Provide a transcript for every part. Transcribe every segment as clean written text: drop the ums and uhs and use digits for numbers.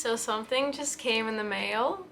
So something just came in the mail.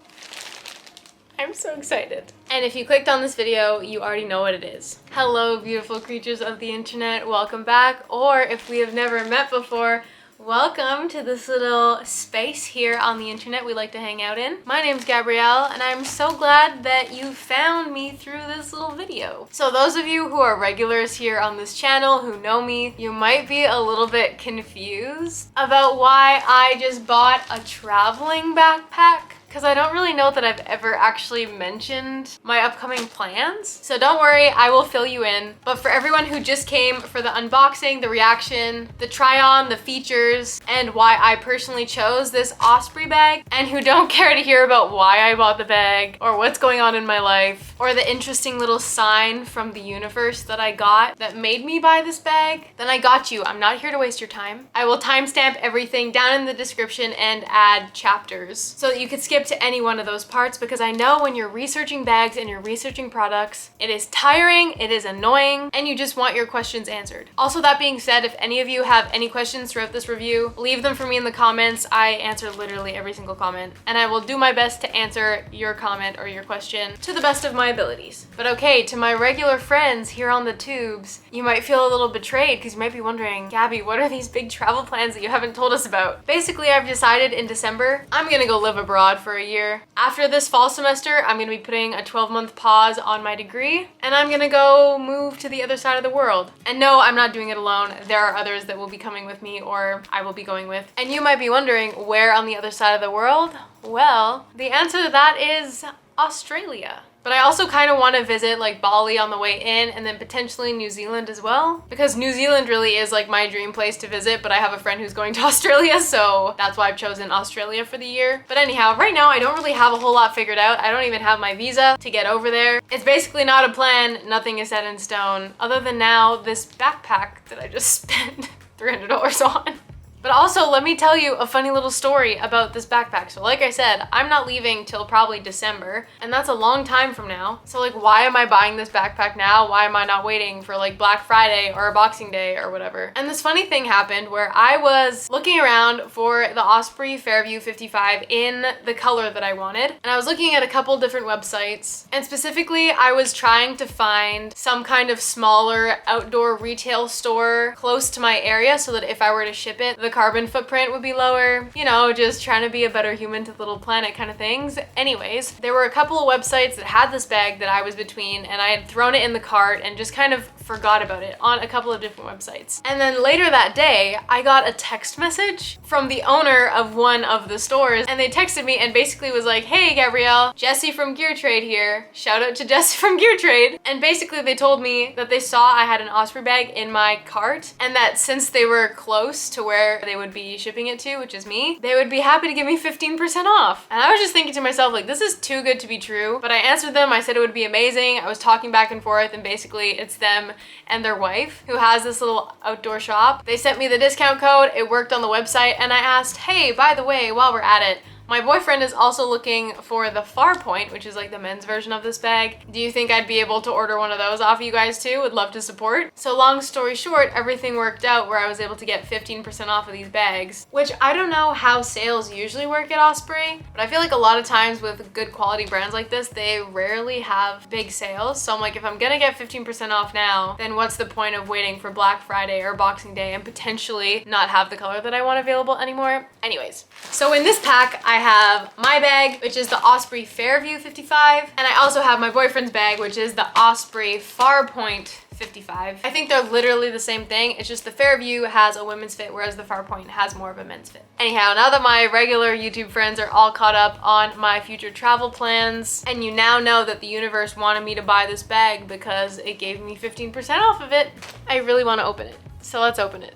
I'm so excited. And if you clicked on this video, you already know what it is. Hello, beautiful creatures of the internet. Welcome back. Or if we have never met before, welcome to this little space here on the internet we like to hang out in. My name's Gabrielle, and I'm so glad that you found me through this little video. So those of you who are regulars here on this channel, who know me, you might be a little bit confused about why I just bought a traveling backpack. Because I don't really know that I've ever actually mentioned my upcoming plans. So don't worry, I will fill you in. But for everyone who just came for the unboxing, the reaction, the try on, the features, and why I personally chose this Osprey bag, and who don't care to hear about why I bought the bag, or what's going on in my life, or the interesting little sign from the universe that I got that made me buy this bag, then I got you. I'm not here to waste your time. I will timestamp everything down in the description and add chapters so that you could skip to any one of those parts, because I know when you're researching bags and you're researching products, it is tiring, it is annoying, and you just want your questions answered. Also, that being said, if any of you have any questions throughout this review, leave them for me in the comments. I answer literally every single comment, and I will do my best to answer your comment or your question to the best of my abilities. But okay, to my regular friends here on the tubes, you might feel a little betrayed because you might be wondering, Gabby, what are these big travel plans that you haven't told us about? Basically, I've decided in December, I'm gonna go live abroad for a year. After this fall semester, I'm gonna be putting a 12-month pause on my degree, and I'm gonna go move to the other side of the world. And no, I'm not doing it alone. There are others that will be coming with me, or I will be going with. And you might be wondering, where on the other side of the world? Well, the answer to that is Australia. But I also kind of want to visit like Bali on the way in, and then potentially New Zealand as well. Because New Zealand really is like my dream place to visit, but I have a friend who's going to Australia, so that's why I've chosen Australia for the year. But anyhow, right now I don't really have a whole lot figured out. I don't even have my visa to get over there. It's basically not a plan, nothing is set in stone, other than now this backpack that I just spent $300 on. But also, let me tell you a funny little story about this backpack. So like I said, I'm not leaving till probably December, and that's a long time from now. So like, why am I buying this backpack now? Why am I not waiting for like Black Friday or a Boxing Day or whatever? And this funny thing happened where I was looking around for the Osprey Fairview 55 in the color that I wanted. And I was looking at a couple different websites, and specifically I was trying to find some kind of smaller outdoor retail store close to my area so that if I were to ship it, the carbon footprint would be lower, you know, just trying to be a better human to the little planet kind of things. Anyways, there were a couple of websites that had this bag that I was between, and I had thrown it in the cart and just kind of forgot about it on a couple of different websites. And then later that day, I got a text message from the owner of one of the stores, and they texted me and basically was like, hey Gabrielle, Jesse from Gear Trade here. Shout out to Jesse from Gear Trade. And basically they told me that they saw I had an Osprey bag in my cart, and that since they were close to where they would be shipping it to, which is me, they would be happy to give me 15% off. And I was just thinking to myself, like, this is too good to be true. But I answered them, I said it would be amazing. I was talking back and forth, and basically it's them and their wife who has this little outdoor shop. They sent me the discount code, it worked on the website, and I asked, hey, by the way, while we're at it, my boyfriend is also looking for the Farpoint, which is like the men's version of this bag. Do you think I'd be able to order one of those off you guys too? Would love to support. So long story short, everything worked out where I was able to get 15% off of these bags, which I don't know how sales usually work at Osprey, but I feel like a lot of times with good quality brands like this, they rarely have big sales. So I'm like, if I'm gonna get 15% off now, then what's the point of waiting for Black Friday or Boxing Day and potentially not have the color that I want available anymore? Anyways, so in this pack, I have my bag, which is the Osprey Fairview 55, and I also have my boyfriend's bag, which is the Osprey Farpoint 55. I think they're literally the same thing. It's just the Fairview has a women's fit, whereas the Farpoint has more of a men's fit. Anyhow, now that my regular YouTube friends are all caught up on my future travel plans, and you now know that the universe wanted me to buy this bag because it gave me 15% off of it, I really want to open it. So let's open it.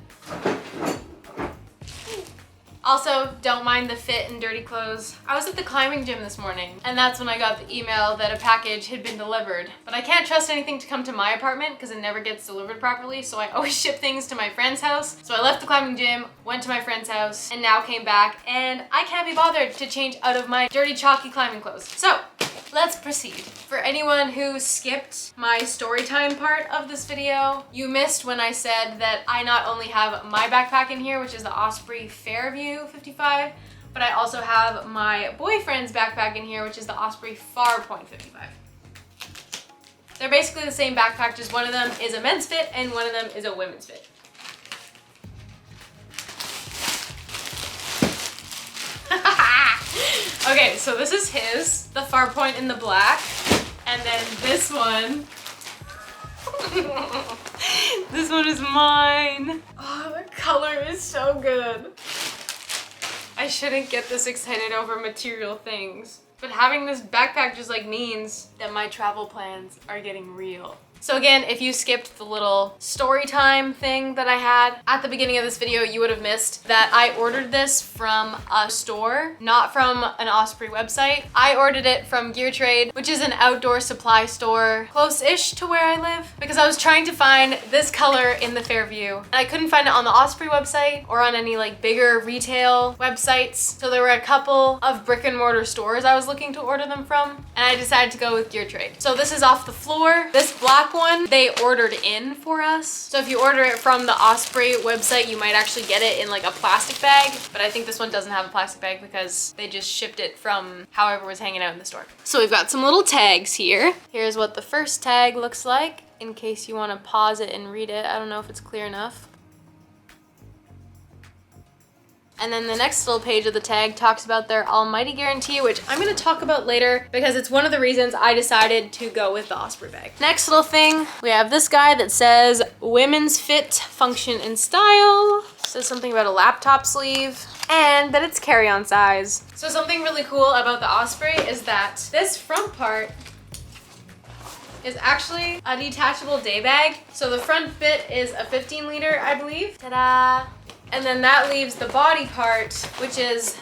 Also, don't mind the fit and dirty clothes. I was at the climbing gym this morning, and that's when I got the email that a package had been delivered. But I can't trust anything to come to my apartment because it never gets delivered properly, so I always ship things to my friend's house. So I left the climbing gym, went to my friend's house, and now came back, and I can't be bothered to change out of my dirty, chalky climbing clothes. So, let's proceed. For anyone who skipped my story time part of this video, you missed when I said that I not only have my backpack in here, which is the Osprey Fairview 55, but I also have my boyfriend's backpack in here, which is the Osprey Farpoint 55. They're basically the same backpack, just one of them is a men's fit and one of them is a women's fit. Okay, so this is his, the Farpoint in the black, and then this one. This one is mine. Oh, the color is so good. I shouldn't get this excited over material things, but having this backpack just like means that my travel plans are getting real. So again, if you skipped the little story time thing that I had at the beginning of this video, you would have missed that I ordered this from a store, not from an Osprey website. I ordered it from Gear Trade, which is an outdoor supply store close-ish to where I live, because I was trying to find this color in the Fairview. And I couldn't find it on the Osprey website or on any like bigger retail websites. So there were a couple of brick and mortar stores I was looking to order them from, and I decided to go with Gear Trade. So this is off the floor. This black one they ordered in for us. So if you order it from the Osprey website, you might actually get it in like a plastic bag, but I think this one doesn't have a plastic bag because they just shipped it from however was hanging out in the store. So we've got some little tags here. Here's what the first tag looks like in case you want to pause it and read it. I don't know if it's clear enough. And then the next little page of the tag talks about their almighty guarantee, which I'm gonna talk about later because it's one of the reasons I decided to go with the Osprey bag. Next little thing, we have this guy that says women's fit, function, and style. It says something about a laptop sleeve and that it's carry-on size. So something really cool about the Osprey is that this front part is actually a detachable day bag. So the front bit is a 15 liter, I believe. Ta-da! And then that leaves the body part, which is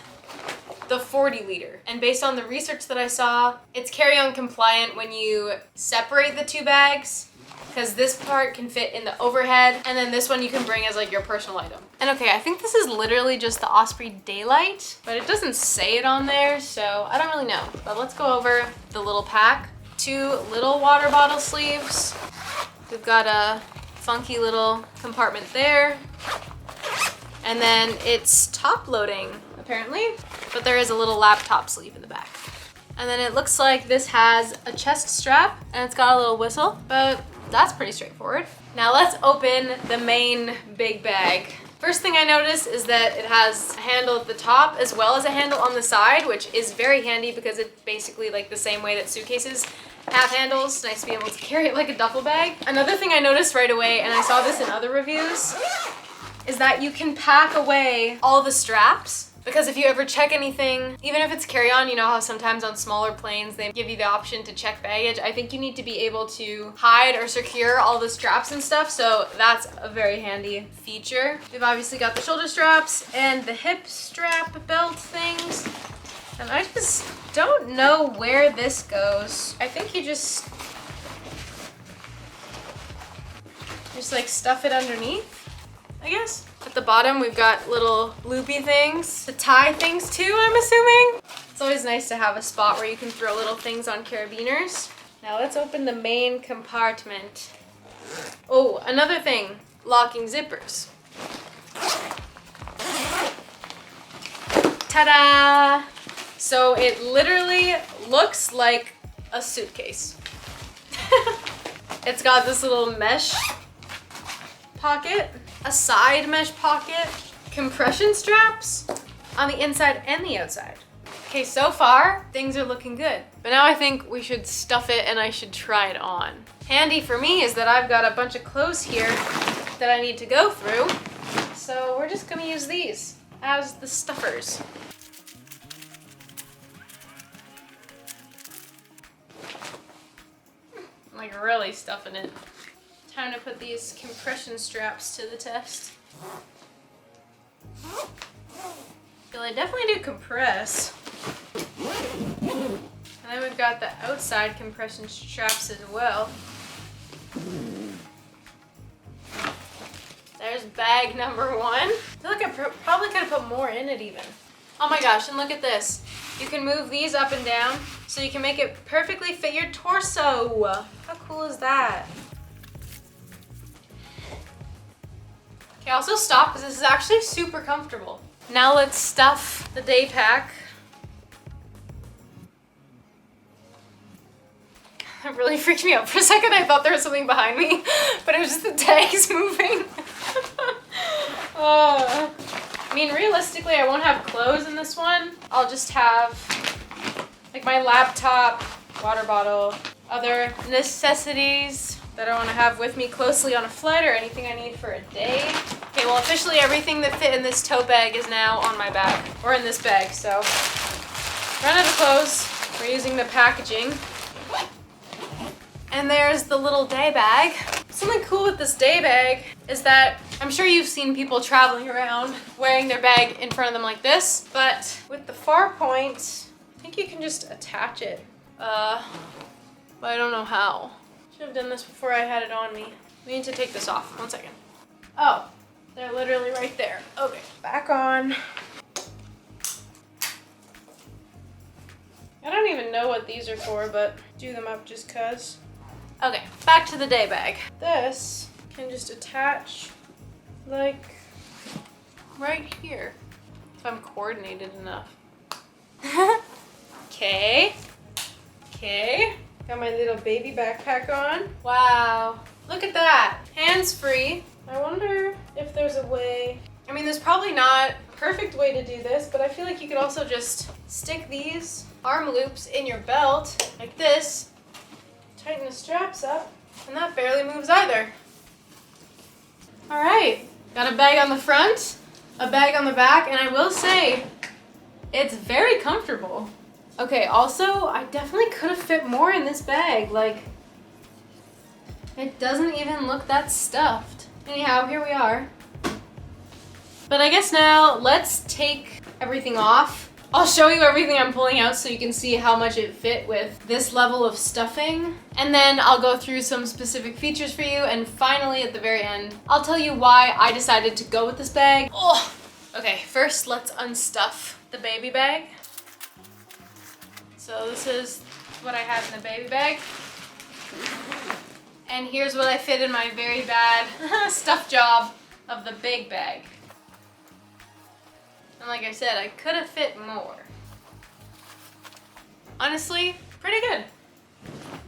the 40 liter. And based on the research that I saw, it's carry-on compliant when you separate the two bags, because this part can fit in the overhead, and then this one you can bring as like your personal item. And okay, I think this is literally just the Osprey Daylight, but it doesn't say it on there, so I don't really know. But let's go over the little pack. 2 little water bottle sleeves. We've got a funky little compartment there. And then it's top loading, apparently, but there is a little laptop sleeve in the back. And then it looks like this has a chest strap and it's got a little whistle, but that's pretty straightforward. Now let's open the main big bag. First thing I noticed is that it has a handle at the top as well as a handle on the side, which is very handy because it's basically like the same way that suitcases have handles. It's nice to be able to carry it like a duffel bag. Another thing I noticed right away, and I saw this in other reviews, is that you can pack away all the straps. Because if you ever check anything, even if it's carry-on, you know how sometimes on smaller planes they give you the option to check baggage. I think you need to be able to hide or secure all the straps and stuff, so that's a very handy feature. We've obviously got the shoulder straps and the hip strap belt things. And I just don't know where this goes. I think you just like stuff it underneath, I guess. At the bottom, we've got little loopy things to tie things to, I'm assuming. It's always nice to have a spot where you can throw little things on carabiners. Now let's open the main compartment. Oh, another thing, locking zippers. Ta-da! So it literally looks like a suitcase. It's got this little mesh pocket, a side mesh pocket, compression straps on the inside and the outside. Okay, so far things are looking good, but now I think we should stuff it and I should try it on. Handy for me is that I've got a bunch of clothes here that I need to go through, so we're just gonna use these as the stuffers. I'm like really stuffing it. Time to put these compression straps to the test. Well, I definitely do compress. And then we've got the outside compression straps as well. There's bag number 1. I feel like I probably could have put more in it even. Oh my gosh, and look at this. You can move these up and down so you can make it perfectly fit your torso. How cool is that? Okay, also stop because this is actually super comfortable. Now let's stuff the day pack. It really freaked me out for a second. I thought there was something behind me, but it was just the tags moving. I mean, realistically, I won't have clothes in this one. I'll just have like my laptop, water bottle, other necessities that I want to have with me closely on a flight or anything I need for a day. Okay, well, officially everything that fit in this tote bag is now on my back, or in this bag, so. Run out of clothes. We're using the packaging. And there's the little day bag. Something cool with this day bag is that I'm sure you've seen people traveling around wearing their bag in front of them like this, but with the far point, I think you can just attach it. But I don't know how. Should have done this before I had it on me. We need to take this off. 1 second. Oh, they're literally right there. Okay, back on. I don't even know what these are for, but do them up just cuz. Okay, back to the day bag. This can just attach like right here if I'm coordinated enough. Okay. Got my little baby backpack on. Wow, look at that. Hands-free. I wonder if there's a way. I mean, there's probably not a perfect way to do this, but I feel like you could also just stick these arm loops in your belt like this, tighten the straps up, and that barely moves either. All right, got a bag on the front, a bag on the back, and I will say it's very comfortable. Okay, also, I definitely could have fit more in this bag. Like, it doesn't even look that stuffed. Anyhow, here we are. But I guess now let's take everything off. I'll show you everything I'm pulling out so you can see how much it fit with this level of stuffing. And then I'll go through some specific features for you. And finally, at the very end, I'll tell you why I decided to go with this bag. Oh, okay, first let's unstuff the baby bag. So this is what I have in the baby bag. And here's what I fit in my very bad stuff job of the big bag. And like I said, I could have fit more. Honestly, pretty good.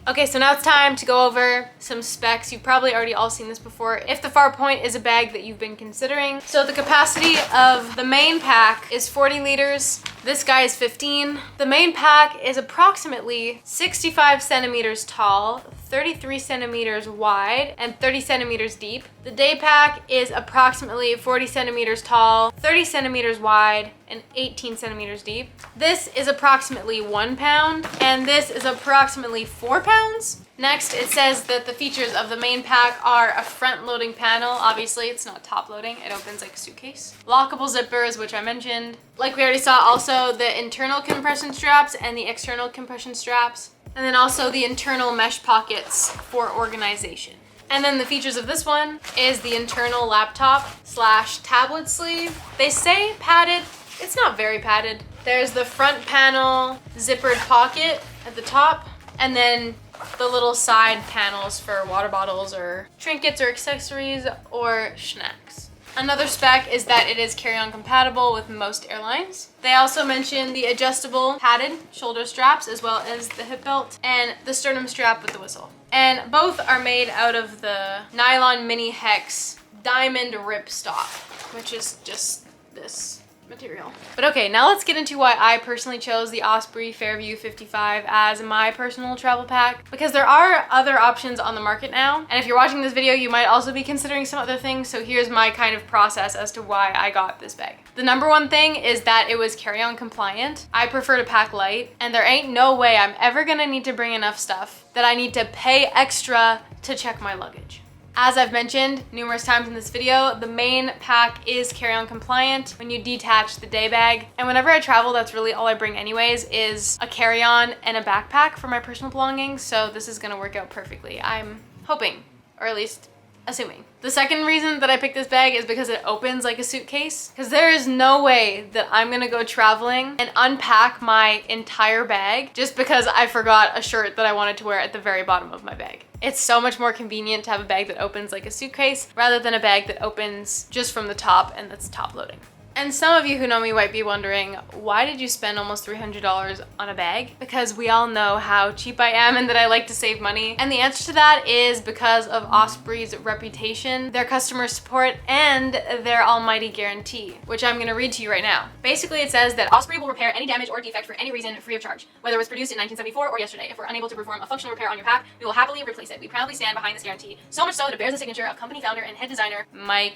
Okay, so now it's time to go over some specs. You've probably already all seen this before if the Farpoint is a bag that you've been considering. So the capacity of the main pack is 40 liters. This guy is 15. The main pack is approximately 65 centimeters tall, 33 centimeters wide, and 30 centimeters deep. The day pack is approximately 40 centimeters tall, 30 centimeters wide, and 18 centimeters deep. This is approximately 1 pound, and this is approximately 4 pounds. Next, it says that the features of the main pack are a front-loading panel. Obviously, it's not top-loading. It opens like a suitcase. Lockable zippers, which I mentioned. Like we already saw, also the internal compression straps and the external compression straps. And then also the internal mesh pockets for organization. And then the features of this one is the internal laptop / tablet sleeve. They say padded. It's not very padded. There's the front panel zippered pocket at the top, and then the little side panels for water bottles or trinkets or accessories or snacks. Another spec is that it is carry-on compatible with most airlines. They also mention the adjustable padded shoulder straps as well as the hip belt and the sternum strap with the whistle. And both are made out of the nylon mini hex diamond ripstop, which is just this material. But okay, now let's get into why I personally chose the Osprey Fairview 55 as my personal travel pack, because there are other options on the market now. And if you're watching this video, you might also be considering some other things. So here's my kind of process as to why I got this bag. The number one thing is that it was carry-on compliant. I prefer to pack light, and there ain't no way I'm ever gonna need to bring enough stuff that I need to pay extra to check my luggage. As I've mentioned numerous times in this video, the main pack is carry-on compliant when you detach the day bag. And whenever I travel, that's really all I bring anyways, is a carry-on and a backpack for my personal belongings. So this is gonna work out perfectly. I'm hoping, or at least assuming. The second reason that I picked this bag is because it opens like a suitcase. Because there is no way that I'm gonna go traveling and unpack my entire bag just because I forgot a shirt that I wanted to wear at the very bottom of my bag. It's so much more convenient to have a bag that opens like a suitcase rather than a bag that opens just from the top and that's top loading. And some of you who know me might be wondering, why did you spend almost $300 on a bag? Because we all know how cheap I am and that I like to save money. And the answer to that is because of Osprey's reputation, their customer support, and their almighty guarantee, which I'm gonna read to you right now. Basically, it says that Osprey will repair any damage or defect for any reason free of charge, whether it was produced in 1974 or yesterday. If we're unable to perform a functional repair on your pack, we will happily replace it. We proudly stand behind this guarantee, so much so that it bears the signature of company founder and head designer Mike,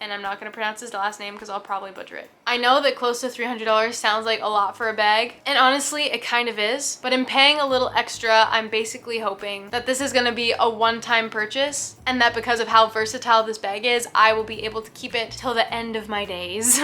and I'm not gonna pronounce his last name because I'll probably butcher it. I know that close to $300 sounds like a lot for a bag, and honestly, it kind of is, but in paying a little extra, I'm basically hoping that this is gonna be a one-time purchase, and that because of how versatile this bag is, I will be able to keep it till the end of my days.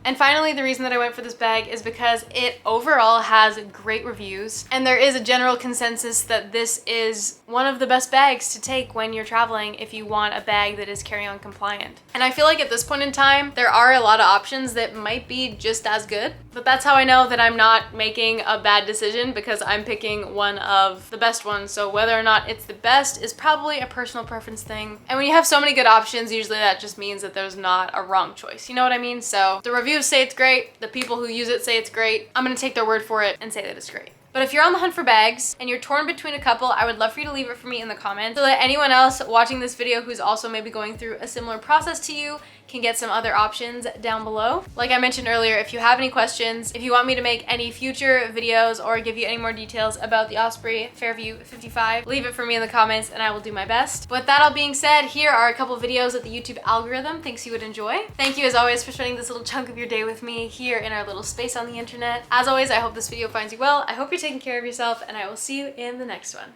And finally, the reason that I went for this bag is because it overall has great reviews, and there is a general consensus that this is one of the best bags to take when you're traveling if you want a bag that is carry-on compliant. And I feel like at this point in time, there are a lot of options that might be just as good, but that's how I know that I'm not making a bad decision, because I'm picking one of the best ones. So whether or not it's the best is probably a personal preference thing. And when you have so many good options, usually that just means that there's not a wrong choice. You know what I mean? So the reviews say it's great. The people who use it say it's great. I'm gonna take their word for it and say that it's great. But if you're on the hunt for bags and you're torn between a couple, I would love for you to leave it for me in the comments so that anyone else watching this video who's also maybe going through a similar process to you can get some other options down below. Like I mentioned earlier, if you have any questions, if you want me to make any future videos or give you any more details about the Osprey Fairview 55, leave it for me in the comments and I will do my best. With that all being said, here are a couple videos that the YouTube algorithm thinks you would enjoy. Thank you as always for spending this little chunk of your day with me here in our little space on the internet. As always, I hope this video finds you well. I hope you're taking care of yourself, and I will see you in the next one.